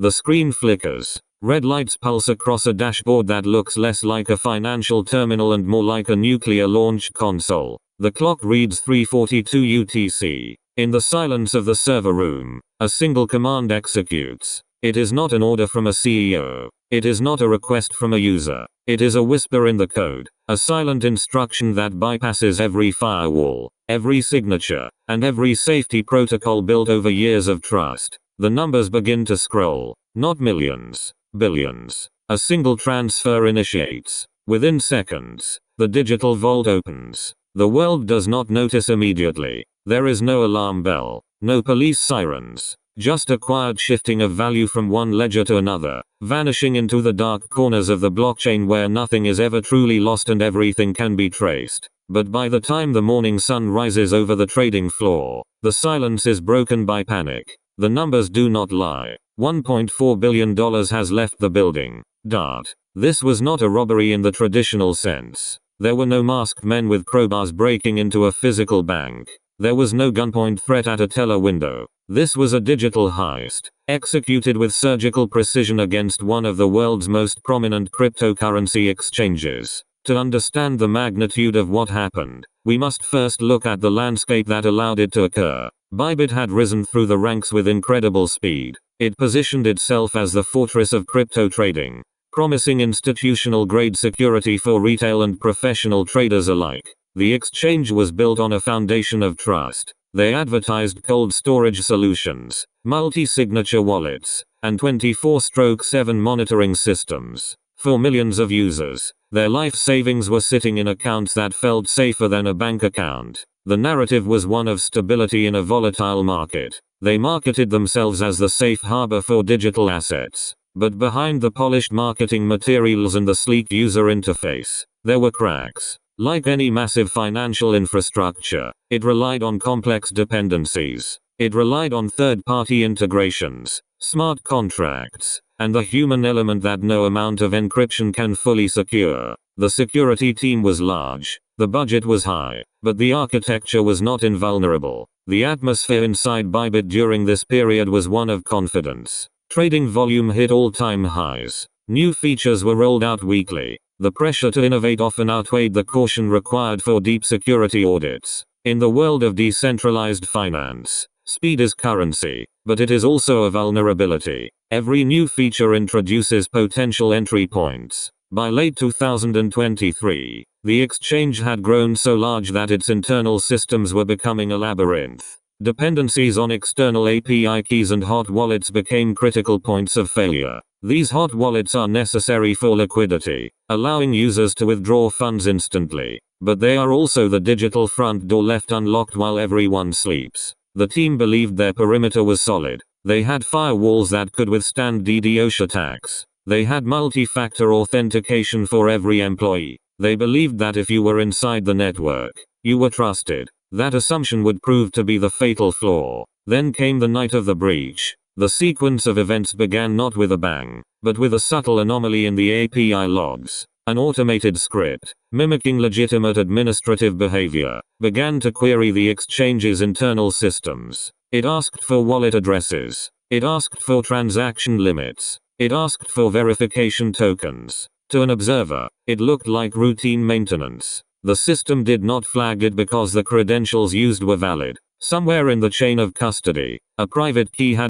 The screen flickers. Red lights pulse across a dashboard that looks less like a financial terminal and more like a nuclear launch console. The clock reads 3:42 UTC. In the silence of the server room, a single command executes. It is not an order from a CEO. It is not a request from a user. It is a whisper in the code, a silent instruction that bypasses every firewall, every signature, and every safety protocol built over years of trust. The numbers begin to scroll. Not millions, billions. A single transfer initiates. Within seconds, the digital vault opens. The world does not notice immediately. There is no alarm bell, no police sirens. Just a quiet shifting of value from one ledger to another, vanishing into the dark corners of the blockchain where nothing is ever truly lost and everything can be traced. But by the time the morning sun rises over the trading floor, the silence is broken by panic. The numbers do not lie. $1.4 billion has left the building. Dart. This was not a robbery in the traditional sense. There were no masked men with crowbars breaking into a physical bank. There was no gunpoint threat at a teller window. This was a digital heist, executed with surgical precision against one of the world's most prominent cryptocurrency exchanges. To understand the magnitude of what happened, we must first look at the landscape that allowed it to occur. Bybit had risen through the ranks with incredible speed. It positioned itself as the fortress of crypto trading, promising institutional-grade security for retail and professional traders alike. The exchange was built on a foundation of trust. They advertised cold storage solutions, multi-signature wallets, and 24/7 monitoring systems. For millions of users, their life savings were sitting in accounts that felt safer than a bank account. The narrative was one of stability in a volatile market. They marketed themselves as the safe harbor for digital assets. But behind the polished marketing materials and the sleek user interface, there were cracks. Like any massive financial infrastructure, it relied on complex dependencies. It relied on third-party integrations, smart contracts, and the human element that no amount of encryption can fully secure. The security team was large, the budget was high, but the architecture was not invulnerable. The atmosphere inside Bybit during this period was one of confidence. Trading volume hit all-time highs. New features were rolled out weekly. The pressure to innovate often outweighed the caution required for deep security audits. In the world of decentralized finance, speed is currency, but it is also a vulnerability. Every new feature introduces potential entry points. By late 2023, the exchange had grown so large that its internal systems were becoming a labyrinth. Dependencies on external API keys and hot wallets became critical points of failure. These hot wallets are necessary for liquidity, allowing users to withdraw funds instantly. But they are also the digital front door left unlocked while everyone sleeps. The team believed their perimeter was solid. They had firewalls that could withstand DDoS attacks. They had multi-factor authentication for every employee. They believed that if you were inside the network, you were trusted. That assumption would prove to be the fatal flaw. Then came the night of the breach. The sequence of events began not with a bang, but with a subtle anomaly in the API logs. An automated script, mimicking legitimate administrative behavior, began to query the exchange's internal systems. It asked for wallet addresses. It asked for transaction limits. It asked for verification tokens. To an observer, it looked like routine maintenance. The system did not flag it because the credentials used were valid. Somewhere in the chain of custody, a private key had